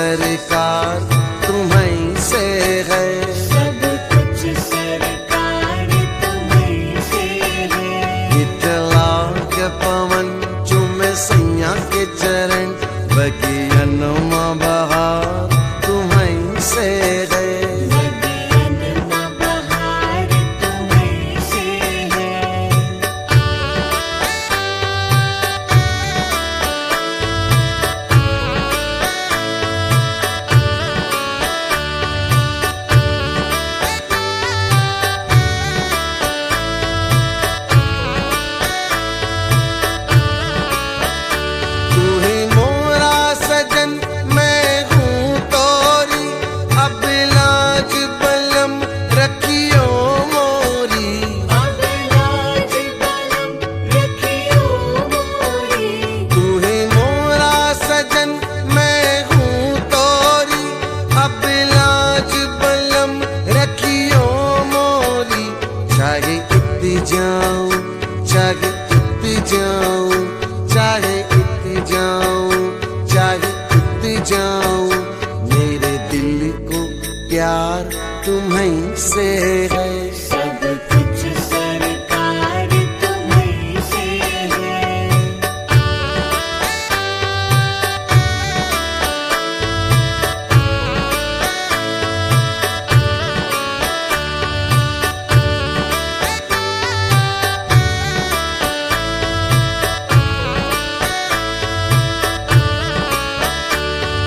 सरकार तुम्हीं से है, सब कुछ सरकार तुम्हीं से है। इतला के पवन चूमे सैया के चरण, बगियन माँ बहार तुम्हीं से है, बगियन माँ बहार तुम्हीं से है। तू ही मोरा सजन मैं हूँ तोरी, अब लाज बलम रखियो मोरी, अब लाज बलम रखियो मोरी। तू ही मोरा सजन मैं हूँ तोरी, अब लाज बलम रखियो मोरी। चाहे इत जाऊं चाहे इत जाऊं, चाहे इत जाऊं चाहे इत जाऊं, मेरे दिल को प्यार तुम्हीं से है, सब कुछ सरकार तुम्हीं से है।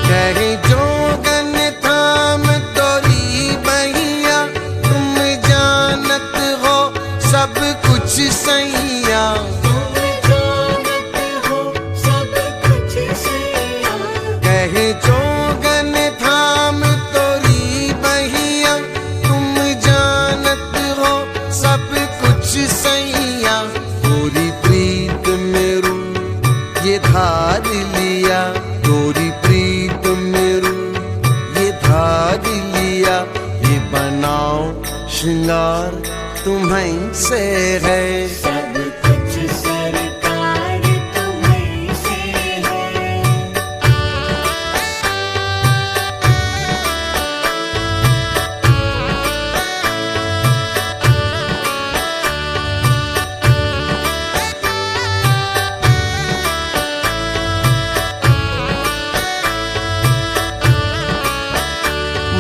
कहे जोगन थाम तोरी बहिया, तुम जानत हो सब कुछ सैया, तुम जानत हो सब कुछ सैया। कहे जोगन थाम तोरी बहिया, तुम जानत हो सब कुछ सैया। तोरी प्रीत मेरू ये धार लिया, तोरी प्रीत मेरू ये धार लिया, ये बनाओ श्रृंगार तुम्हीं से है, सब कुछ सरकार तुम्हीं से है।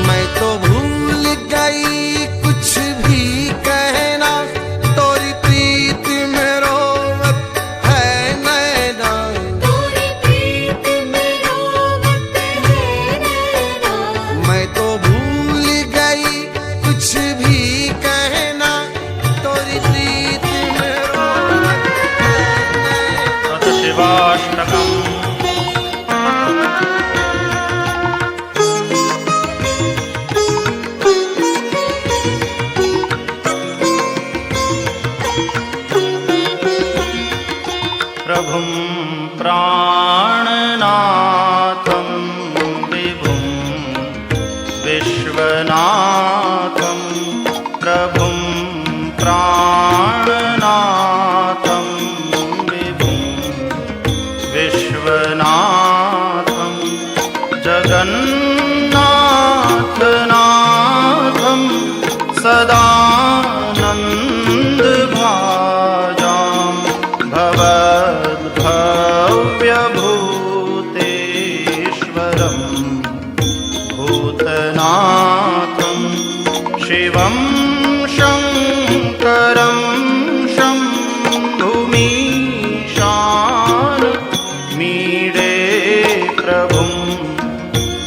मैं तो भूल गई कुछ भी कहना, तोरी प्रीत में रोवत है नैना, तोरी प्रीत में रोवत है नैना। मैं तो भूल गई कुछ भी कहना, तोरी प्रीत में रोवत है नैना। अथ शिवाष्टकम्। प्रभुं प्राणनाथं विभुं विश्वनाथं, प्रभुं प्राणनाथं विभुं विश्वनाथं, जगन्नाथनाथं सदानन्दभाजां, भवद्भव्यभूतेश्वरं भूतनाथं, शिवं शङ्करं शम्भुमीशानमीडे, प्रभुं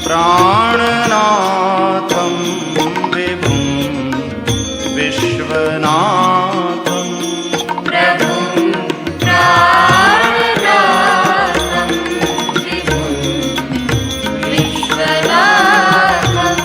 प्राणनाथं विभुं विश्वनाथं, प्रभुं प्राणनाथं विभुं विश्वनाथं।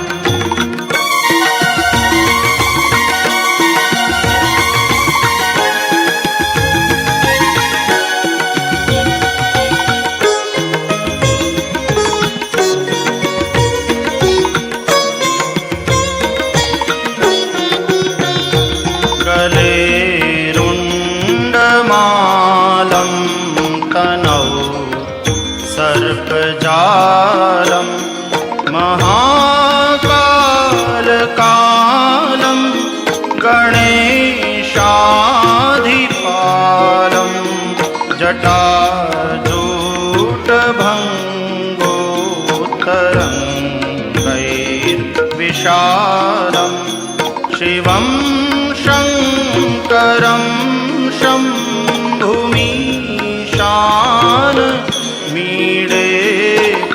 तरङ्गैर्विशालं शिवं शङ्करं शम्भुमीशान मीडे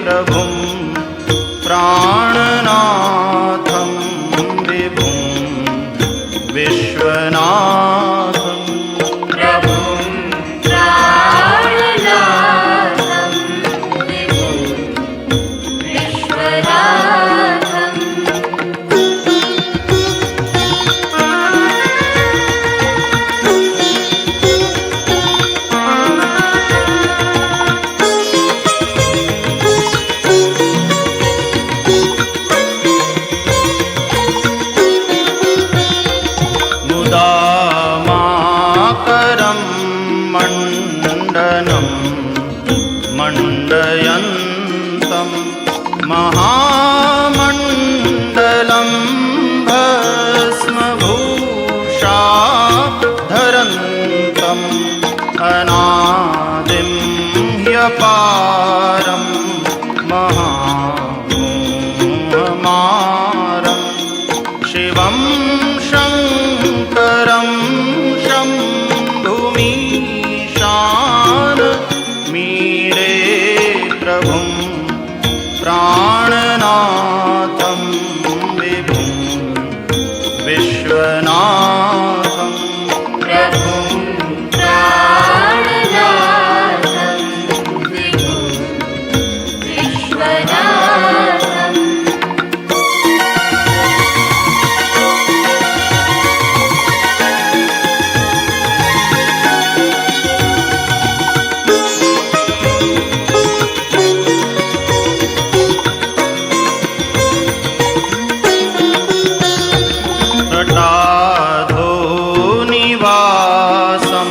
प्रभुं प्राणनाथं विभुं विश्वनाथम् प्रभुं प्राणनाथं विभुं विश्वनाथम् मुदामाकरं मण्डनं मण्डयन्तं महामण्डलं भस्मभूषा धरन्तम् अनादिं ह्यपारं महामोहमारं शिवं शङ्करं शम्भुमीशान मीडे प्रभुं प्राणनाथं विभुं विश्वनाथम् प्रभुं प्राणनाथं विभुं विश्वनाथम् जटाधोनिवासं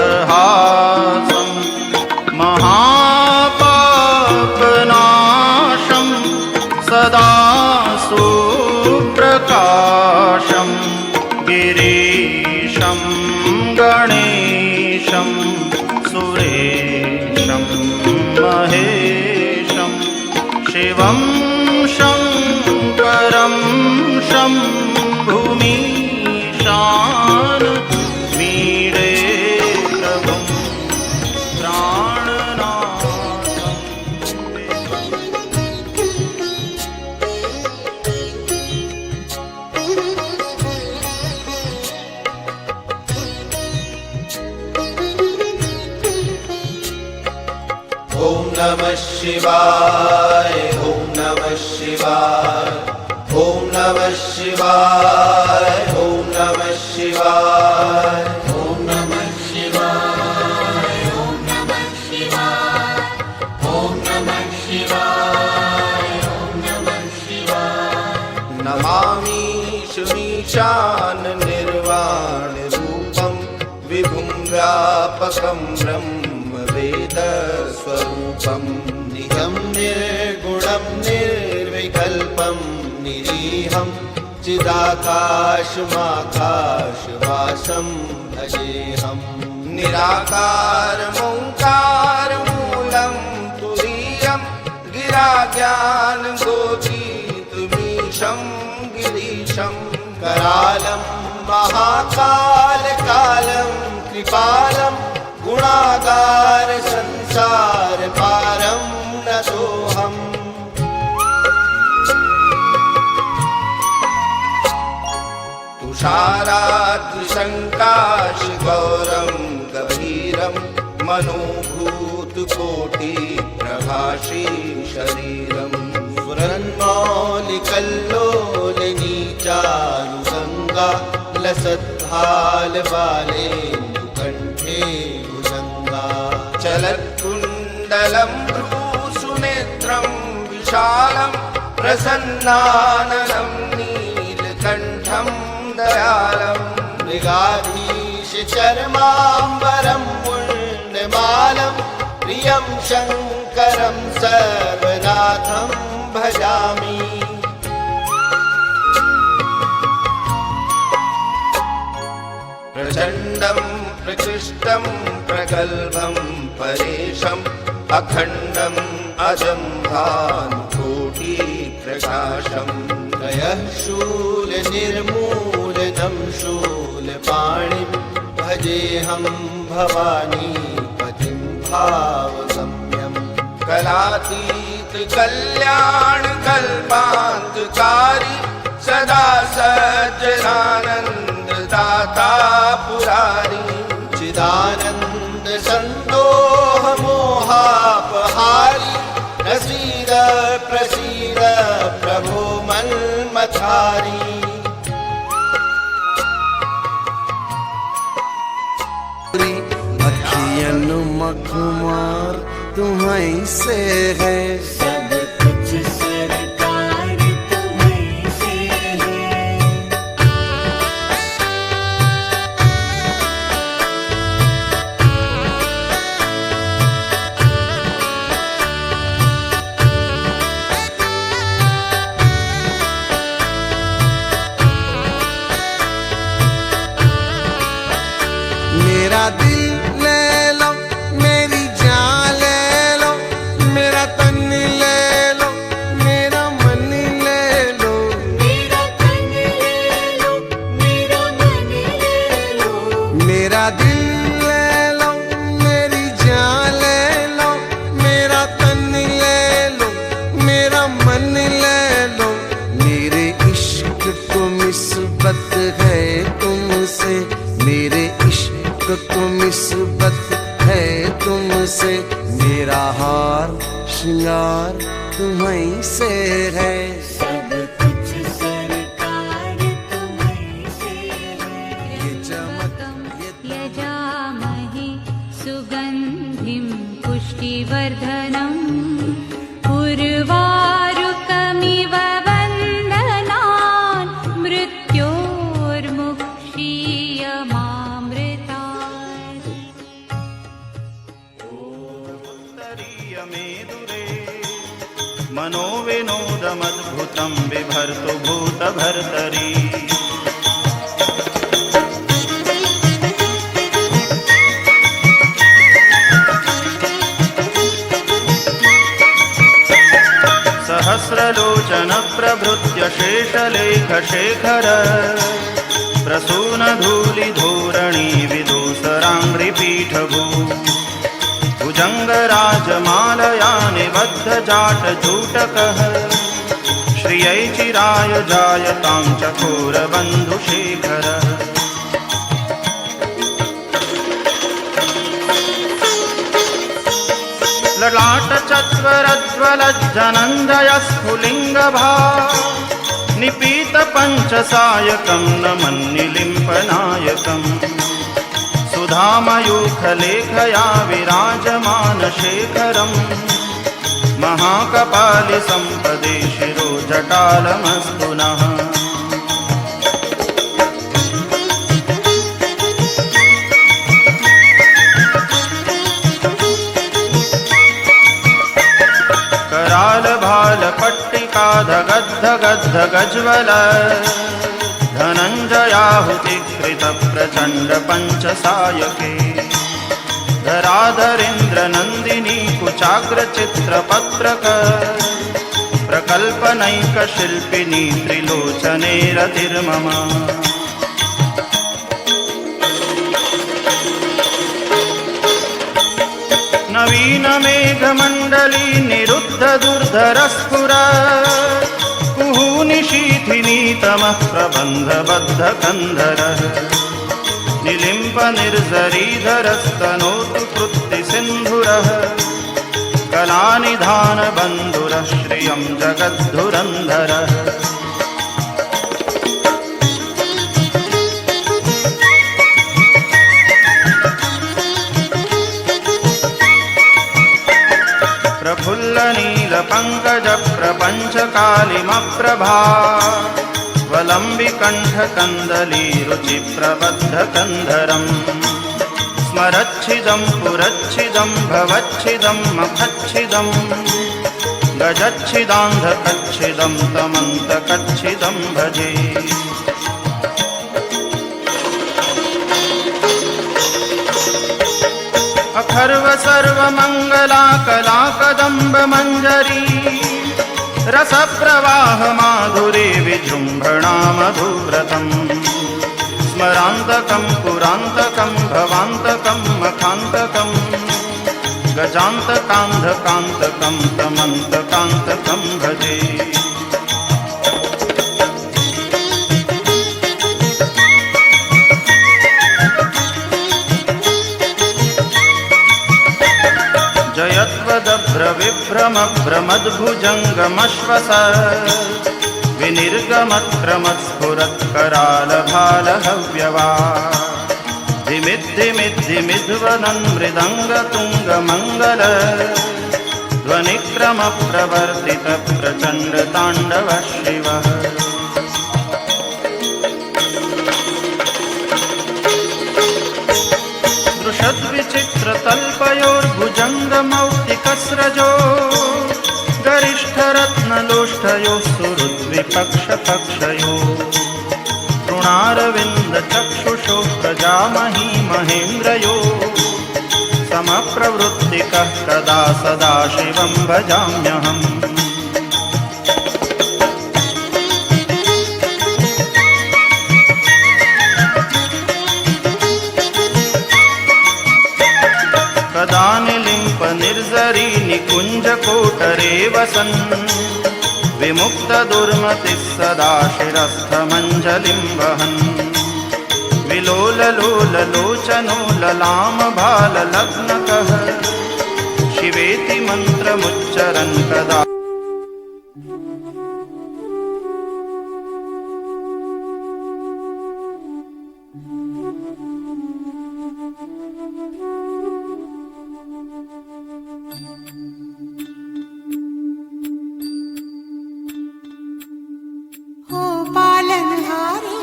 महाट्टाट्टहासं महापापनाशं सदा सुप्रकाशं गिरीशं गणेशं सुरेशं महेशं शिवं शङ्करं शम्भुमीशान मीडे प्रभुं प्राणनाथं ॐ नमः शिवाय ॐ नमः शिवाय ॐ नमः शिवाय ॐ नमः शिवाय ॐ नमः शिवाय ॐ नमः शिवाय ॐ नमः शिवाय ॐ नमः शिवाय नमामि शुमीशान निर्वाण रूपं विभुं व्यापकं ब्रह्मवेदस्वरूपं निजं निर्गुणं निर्विकल्पं निरीहं चिदाकाशमाकाशवासं भजेऽहं निराकारमोङ्कारमूलं तुरीयं गिराज्ञानगोचीतमीशं गिरीशं करालं महाकालकालं कृपालं गुणागार संसार पारं नतोऽहम् तुषाराद्रिशङ्काशगौरं गभीरं मनोभूतकोटिप्रभाषी शरीरं स्फुरन्मौलिकल्लोलनीचानुसङ्गा लसद्भालबालेन्दुकण्ठे भुजङ्गा चलत्कुण्डलं भ्रूसुनेत्रं विशालं प्रसन्नाननं नीलकण्ठं दयालं मृगाधीशचर्माम्बरं पुण्यमालं प्रियं शङ्करं सर्वनाथं भजामि प्रचण्डं प्रकृष्टं प्रगल्भं परेशम् अखण्डं राजं भानुकोटिप्रकाशं त्रयः शूलनिर्मूलनं शूलपाणिं भजेऽहं भवानी पतिं भावगम्यं कलातीत कल्याण कल्पान्तकारी सदा सज्जनानन्द दाता पुरारी चिदानन्द सन्दोह मोहापहारी प्रसीद प्रसीद प्रभो मन्मथारी अखियन मखमार तुम्हीं से है सब कुछ सरकार तुम्हीं से है। मेरा दिल ले लो मेरी जान ले लो मेरा तन ले लो मेरा मन ले लो मेरा तन ले लो मेरा मन ले लो। मेरा दिल ले लो मेरी जान ले लो मेरा तन ले लो मेरा मन ले लो मेरे इश्क को निस्बत है तुमसे मेरे इश्क को निस्बत है तुमसे मेरा हार श्रृंगार तुम्हीं से है सब कुछ सरकार तुम्हीं से है। ये चमक ये यजामहे सुगन्धिं पुष्टिवर्धनम् उर्वारुकमिव वन्दनान् मृत्योर्मुक्षीयमामृतात्। उत्तरीयमेदुरे मनोविनोदमद्भुतं बिभर्तु भूतभर्तरी सहस्रलोचन प्रभृत्य शेषलेखशेखर प्रसूनधूलिधूरणि विदूसराङ्घ्रिपीठभू भुजङ्गराजमालया निबद्धजाटजूटकः श्रियै चिराय जायतां चकोरबन्धुशेखरः ललाटचत्वरज्वलज्जनञ्जय स्फुलिङ्गभा निपीतपञ्चसायकं नमन्निलिम्पनायकम् सुधामयूखलेखया विराजमानशेखरम् महाकपालिसम्पदे शिरो जटालमस्तु नः करालभालपट्टिका धगद्धगद्धगज्वल धनञ्जयाहुतिकृतप्रचण्डपञ्चसायके धराधरेन्द्रनन्दिनी कुचाग्रचित्रपत्रक प्रकल्पनैकशिल्पिनी त्रिलोचने रतिर्मम नवीनमेघमण्डली निरुद्धदुर्धरस्फुर कुहूनिशीथिनीतमः प्रबन्धबद्धकन्धरः निलिम्पनिर्झरीधरस्तनोतु कृत्तिसिन्धुरः कलानिधानबन्धुरः श्रियं जगद्धुरन्धरः प्रफुल्लनीलपङ्कजप्रपञ्चकालिमप्रभा वलम्बिकण्ठकन्दलीरुचिप्रबद्धकन्धरम् स्मरच्छिदं पुरच्छिदं भवच्छिदं मखच्छिदं गजच्छिदान्धकच्छिदं तमन्तकच्छिदं भजे खर्व सर्वमङ्गला कला कदम्ब मञ्जरी रसप्रवाह माधुरे विजृम्भणा मधुव्रतम् स्मरान्तकं पुरान्तकं भवान्तकं मखान्तकं गजान्तकान्धकान्तकं तमन्तकान्तकं भजे। जयत्वदभ्रविभ्रमभ्रमद्भुजङ्गमश्वस विनिर्गमत्क्रमत्स्फुरत्करालभालहव्यवा धिमिद्धिमिद्धिमिध्वनन् मृदङ्गतुङ्गमङ्गल ध्वनिक्रमप्रवर्तितप्रचण्डताण्डव शिवः। दृशद्विचित्रतल्पयोर्भुजङ्गमौक्तिकस्रजो गरिष्ठरत्नलोष्ठयोः सुहृद्विपक्षपक्षयो तृणारविन्दचक्षुषो प्रजामही महेन्द्रयो समप्रवृत्तिकः कदा सदा शिवं भजाम्यहम्। कदा निलिम्प निर्जरी निकुञ्जकोटरे वसन् विमुक्तदुर्मतिः सदा शिरस्थमञ्जलिं वहन् विलोललोललोचनो ललामभाललग्नकः शिवेति मन्त्रमुच्चरन् कदा हो पालनहारे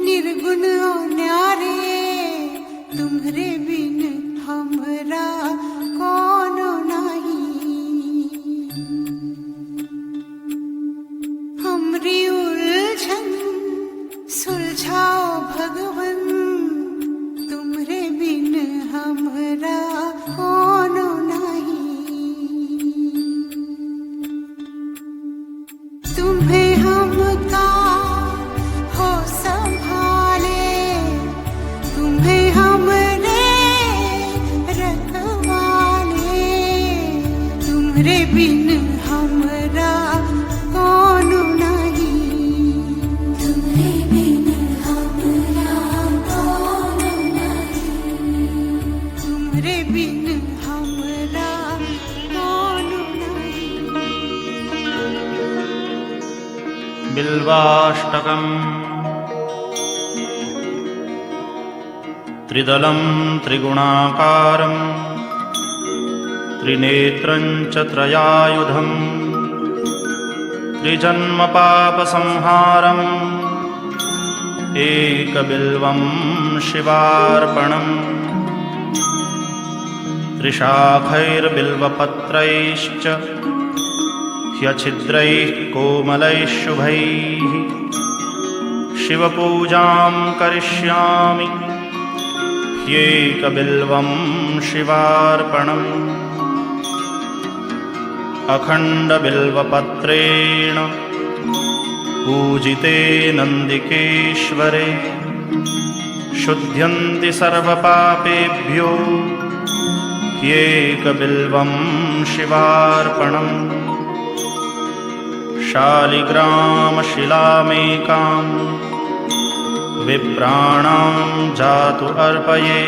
निर्गुण और न्यारे तुम्हरे बिन हमरा कोनो नहीं। हमरी उलझन सुलझाओ भगवन तुम्हरे बिन हमरा कोनो नहीं। तुम्हें हमका हो संभाले तुम्हें हमरे रखवाले तुम्हरे बिन हमरा कोनो नहीं। तुम्हरे बिन हमरा कोनो नहीं। तुम्हरे बिन हमरा कोनो नहीं। बिल्वाष्टकम् त्रिदलं त्रिगुणाकारं त्रिनेत्रं च त्रयायुधं त्रिजन्मपापसंहारम् एकबिल्वं शिवार्पणम् त्रिशाखैर्बिल्वपत्रैश्च ह्यच्छिद्रैः कोमलैः शुभैः शिवपूजां करिष्यामि ह्येकबिल्वं शिवार्पणम् अखण्डबिल्वपत्रेण पूजिते नन्दिकेश्वरे शुध्यन्ति सर्वपापेभ्यो ह्येकबिल्वं शिवार्पणम् शालिग्रामशिलामेकां विप्राणां जातु अर्पये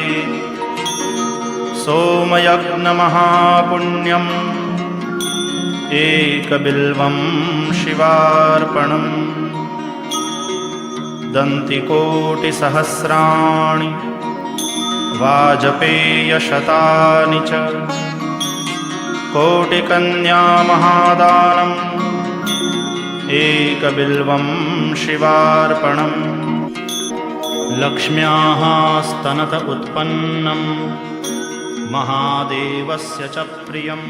सोमयज्ञमहापुण्यम् एकबिल्वं शिवार्पणम् दन्तिकोटिसहस्राणि वाजपेयशतानि च कोटिकन्यामहादानम् एकबिल्वं शिवार्पणम् लक्ष्म्याः स्तनत उत्पन्नं महादेवस्य च प्रियम्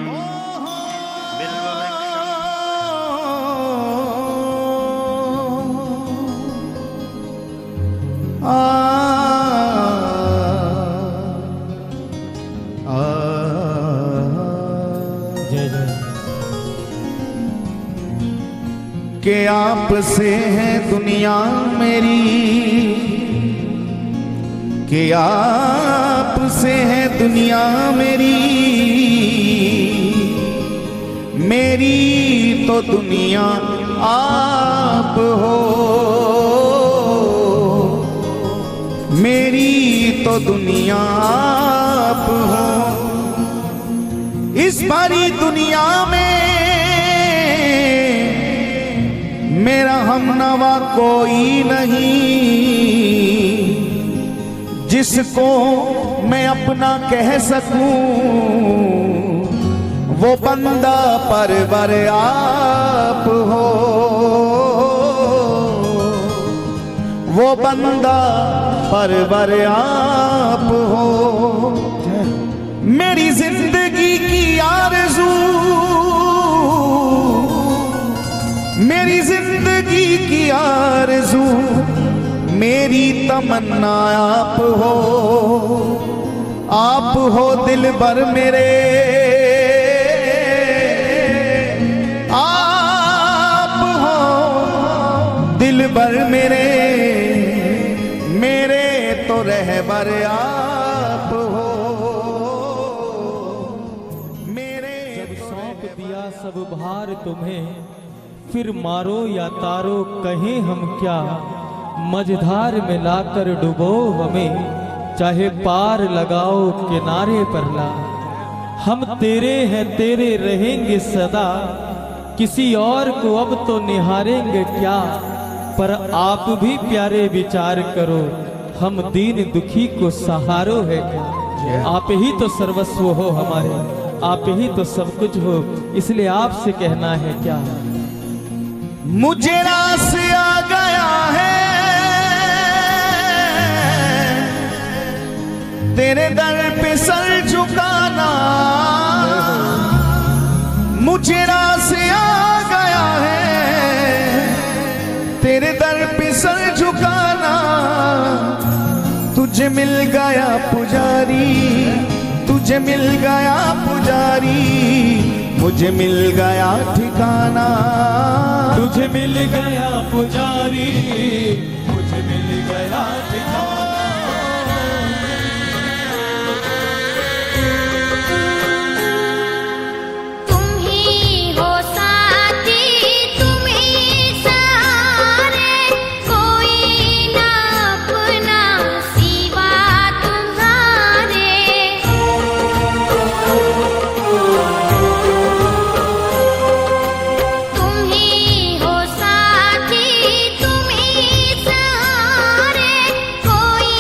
कि आपसे है दुनिया मेरी, कि आपसे है दुनिया मेरी, मेरी तो दुनिया आप हो, मेरी तो दुनिया आप हो। इस भरी दुनिया में मेरा हमनवा कोई नहीं, जिसको मैं अपना कह सकूं, वो बंदा परवर आप हो, वो बंदा परवर आप हो। मेरी जिंदगी की आरज़ू, मेरी जिंदगी की आरज़ू, मेरी तमन्ना आप हो, आप हो दिलबर मेरे, आप हो दिलबर मेरे, मेरे तो रहबर आप हो, मेरे जब सौंप दिया सब भार तुम्हें, फिर मारो या तारो कहें हम क्या, मझधार में लाकर डुबो हमें, चाहे पार लगाओ किनारे पर ला। हम तेरे हैं तेरे रहेंगे सदा, किसी और को अब तो निहारेंगे क्या, पर आप भी प्यारे विचार करो, हम दीन दुखी को सहारो है क्या। आप ही तो सर्वस्व हो हमारे, आप ही तो सब कुछ हो, इसलिए आपसे कहना है क्या। मुझे रास आ गया है तेरे दर पे सर झुकाना, मुझे रास आ गया है तेरे दर पे सर झुकाना। तुझे मिल गया पुजारी, तुझे मिल गया पुजारी, मुझे मिल गया ठिकाना। तुझे मिल गया पुजारी, मुझे मिल गया ठिकाना। तुम ही हो साथी, तुम ही सहारे, कोई ना अपना सिवा तुम्हारे। तुम ही हो साथी, तुम ही सहारे, कोई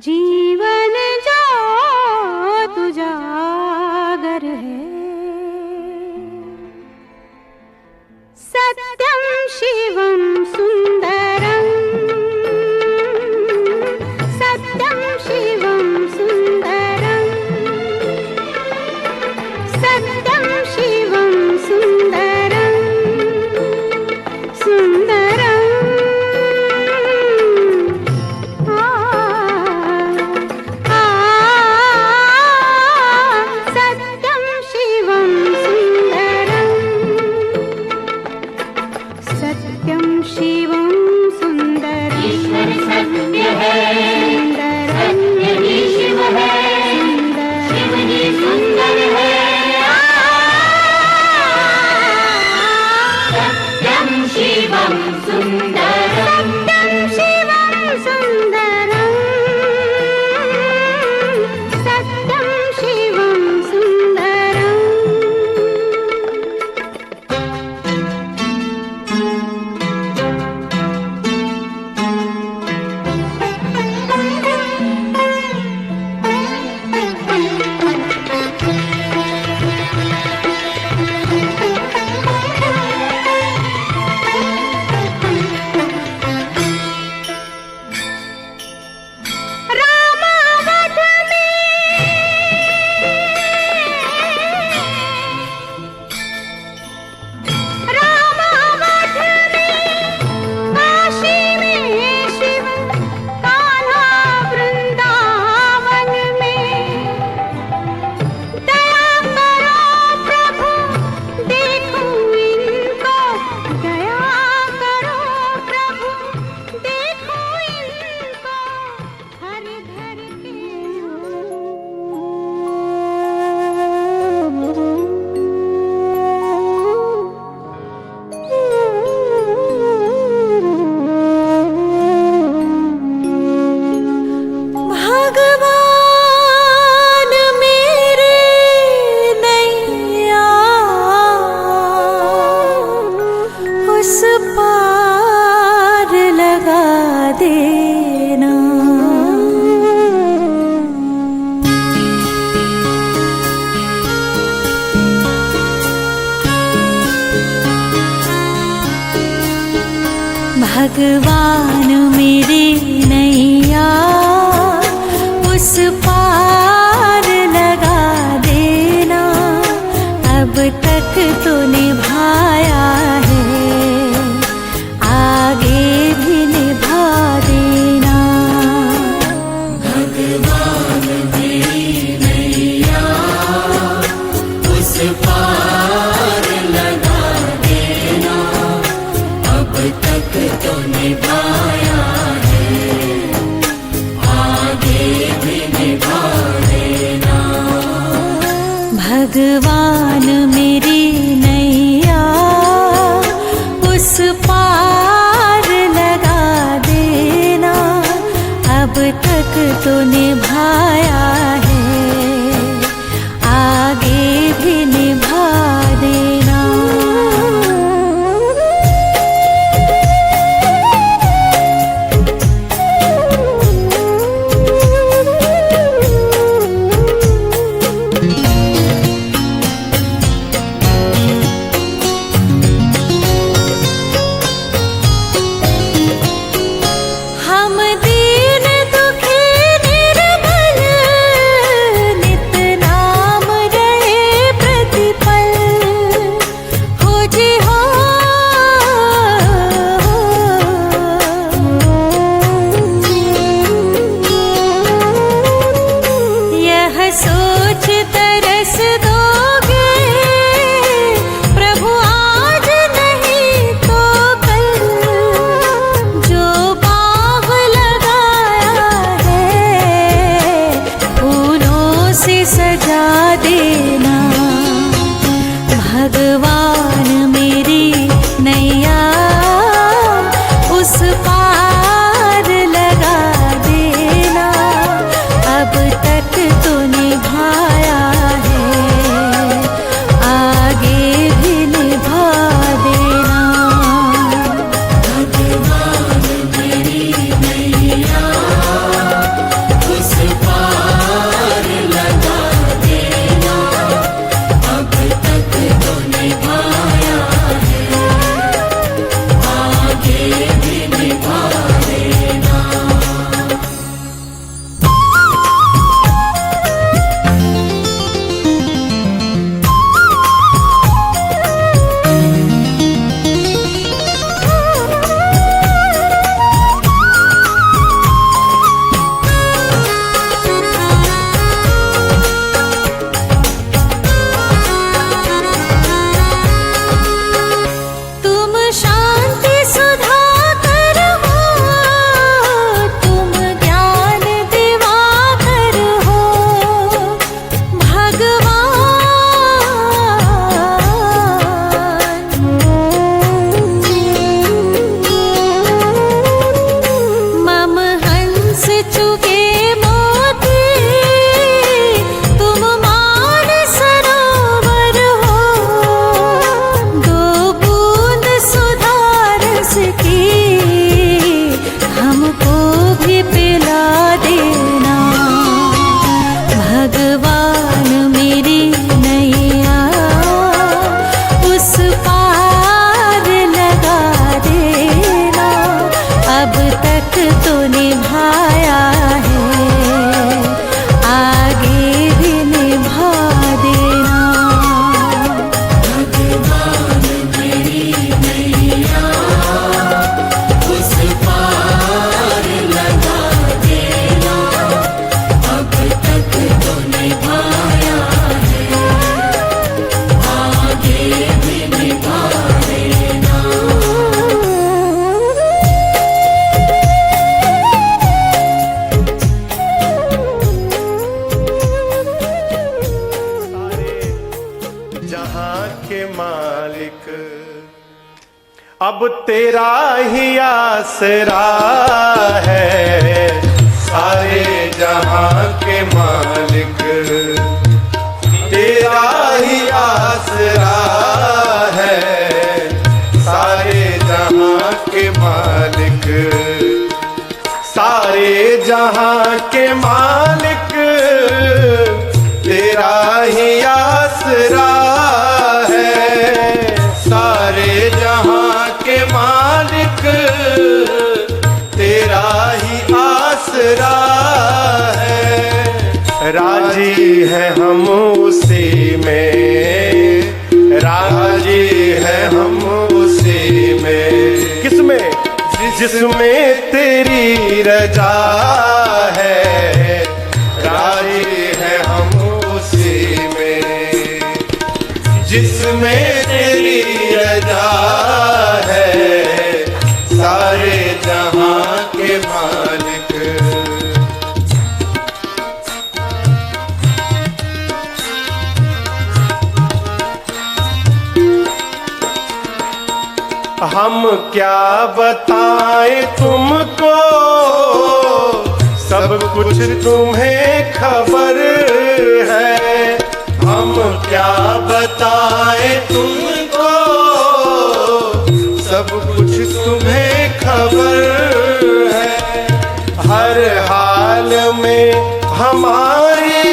जीवन जो तुजागर है, सत्यम शिवम सुंदरम, सत्यम शिवम सुंदरम, सत्यम शिवम सुंदरम, सुंदरम सत्यम शिवम सुंदरम, सत्यम शिवम सुंदरम, ईश्वर सत्य है, सत्य ही शिव है, शिव ही सुंदर है। सत्यम शिवम सुंदरम, सत्यम शिवम सुंदरम, सत्यम शिवम सुंदरम। रामावध में काशी में शिव, कान्हा वृंदावन में। दया करो प्रभु देखो इनको, दया करो प्रभु देखो इनको, हर घर भगवान मेरे नैया उस पार लगा देना। भगवान मेरी नैया उस पार लगा देना, अब तक तो निभाया है, आगे भी निभा देना। भगवान मेरी नैया उस पार लगा देना, अब तक तो निभाया है, आगे भी निभा देना। भगवान मेरी नैया उस पार लगा देना, अब तक तो निभाया है, आगे भी निभा देना। हम दीन दुखी निर्बल निभाया है, आगे भी निभा देना। भगवान मेरी नैया उस पार लगा देना, अब तक तो निभाया है, आगे भी निभा देना। जहां के मालिक अब तेरा ही आसरा है, सारे जहां के मालिक तेरा ही आसरा है, सारे जहां के मालिक, सारे जहां के मालिक तेरा ही आसरा है, सारे जहां के मालिक तेरा ही आसरा है। राजी है हम उसी में, राजी है हम उसी में, किसमें? जिसमें तेरी रजा है, राजी है हम उसी में, जिसमें तेरी रजा है, सारे जहां के मालिक। हम क्या बताएं तुमको, सब कुछ तुम्हें खबर है, हम क्या बताएं तुमको, सब कुछ तुम्हें खबर है, हर हाल में हमारी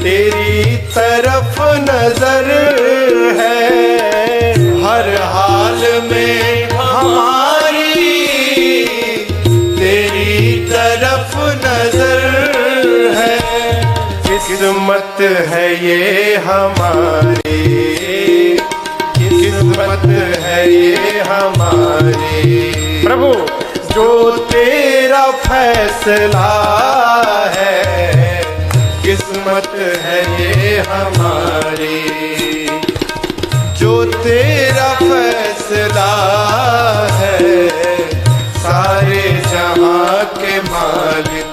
तेरी तरफ नजर है, हर हाल में हमारी तेरी तरफ नजर है, किस्मत है ये हमारी, किस्मत है ये हमारी, प्रभु जो तेरा फैसला है, किस्मत है ये हमारी, जो तेरा फैसला है, सारे जहां के मालिक।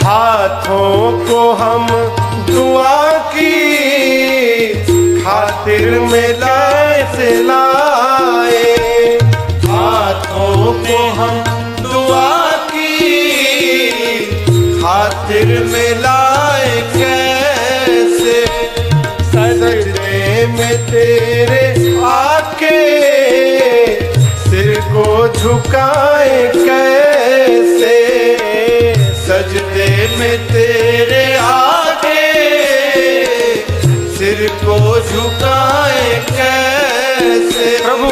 हाथों को हम दुआ की खातिर में लाए से लाए, हाथों को हम दुआ की खातिर में लाए कैसे, सजदे में तेरे आके सिर को झुकाए कैसे, सजदे में तेरे आके सिर को झुकाए कैसे, प्रभु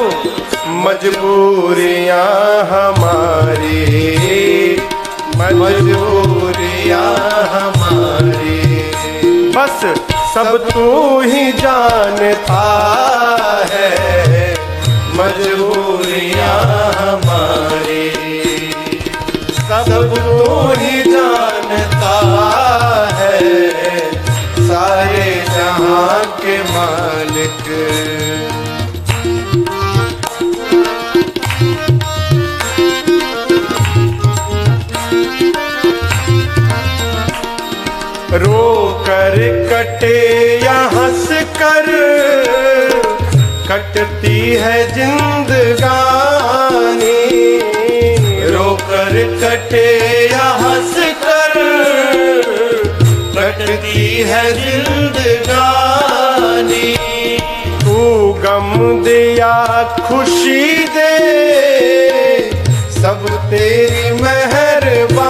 मजबूरियां हमारी, मजबूरियां हमारी, बस सब तू ही जानता है, मजबूरियां हमारी, सब तू ही जानता है, सारे जहां के मालिक। रो कर कटे या हंस कर कटती है जिंदगानी, रो कर कटे या हंस कर कटती है जिंदगानी, तू गम दे या खुशी दे सब तेरी मेहरबानी,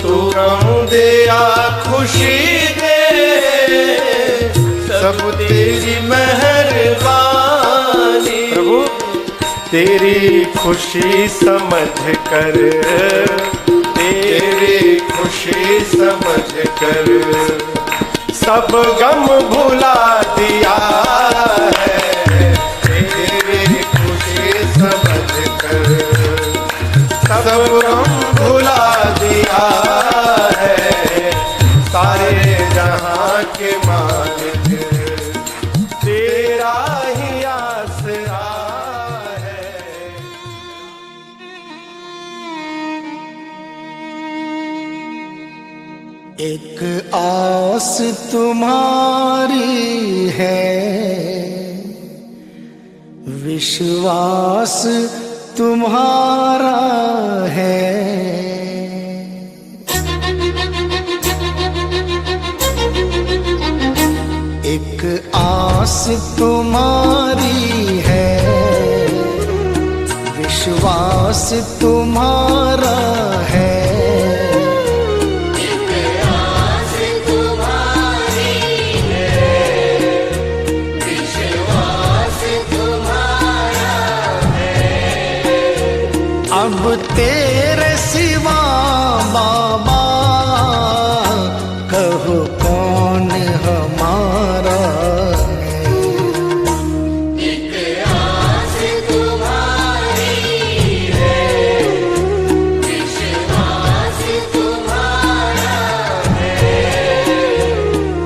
तू गम दे या खुशी दे, सब तेरी मेहरबानी। प्रभु तेरी खुशी समझ कर, तेरी खुशी समझ कर सब गम भुला दिया है। तेरी खुशी समझ कर सब गम भुला दिया है। सारे जहां के मालिक तेरा ही आसरा है। एक आस तुम्हारी है, विश्वास तुम्हारा है। एक आस तुम्हारी है, विश्वास तुम्हारा है। अब तेरे सिवा बाबा कहो कौन हमारा है।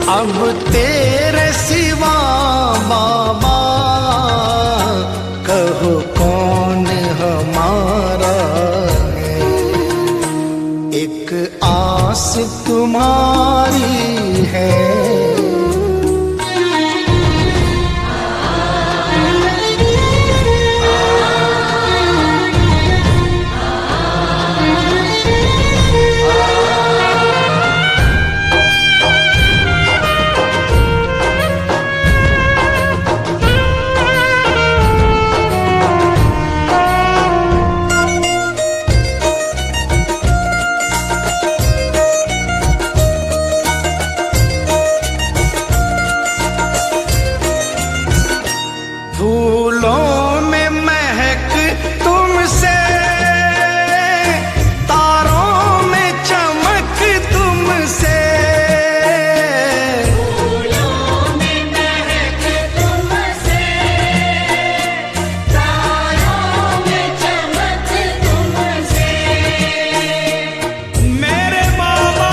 अब तेरे सिवा बाबा कहो कौन हमारा है। एक आस तुम्हारी है। फूलों में महक तुमसे, तारों में चमक तुमसे। फूलों में महक तुमसे, तारों में चमक तुमसे। मेरे बाबा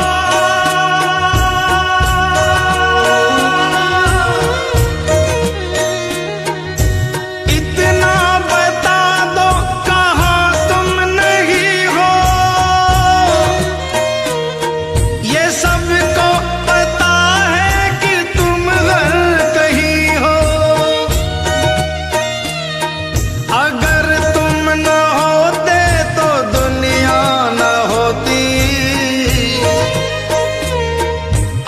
इतना बता दो कहाँ तुम नहीं हो, ये सबको पता है कि तुम हर कहीं हो। अगर तुम न होते तो दुनिया न होती,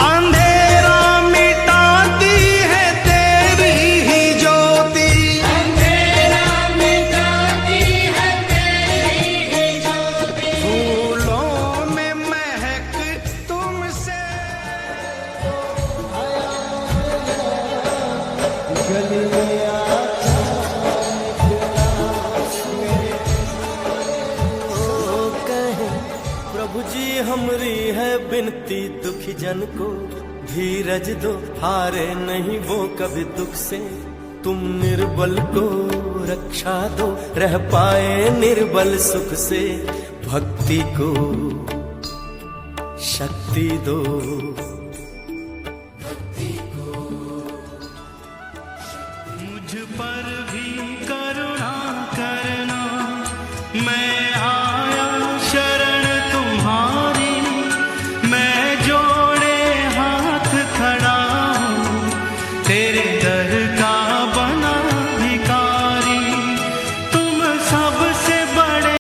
अंधेरा मिटाती है तेरी ही ज्योति। अंधेरा मिटाती है तेरी ही ज्योति। फूलों में महक तुमसे। प्रभु जी हमरी है बिनती दुखी जन को, धीरज दो हारे नहीं वो कभी दुख से। तुम निर्बल को रक्षा दो, रह पाए निर्बल सुख से। भक्ति को शक्ति दो। मुझ पर भी करुणा करना, मैं आया शरण तुम्हारी। मैं जोड़े हाथ खड़ा हूँ तेरे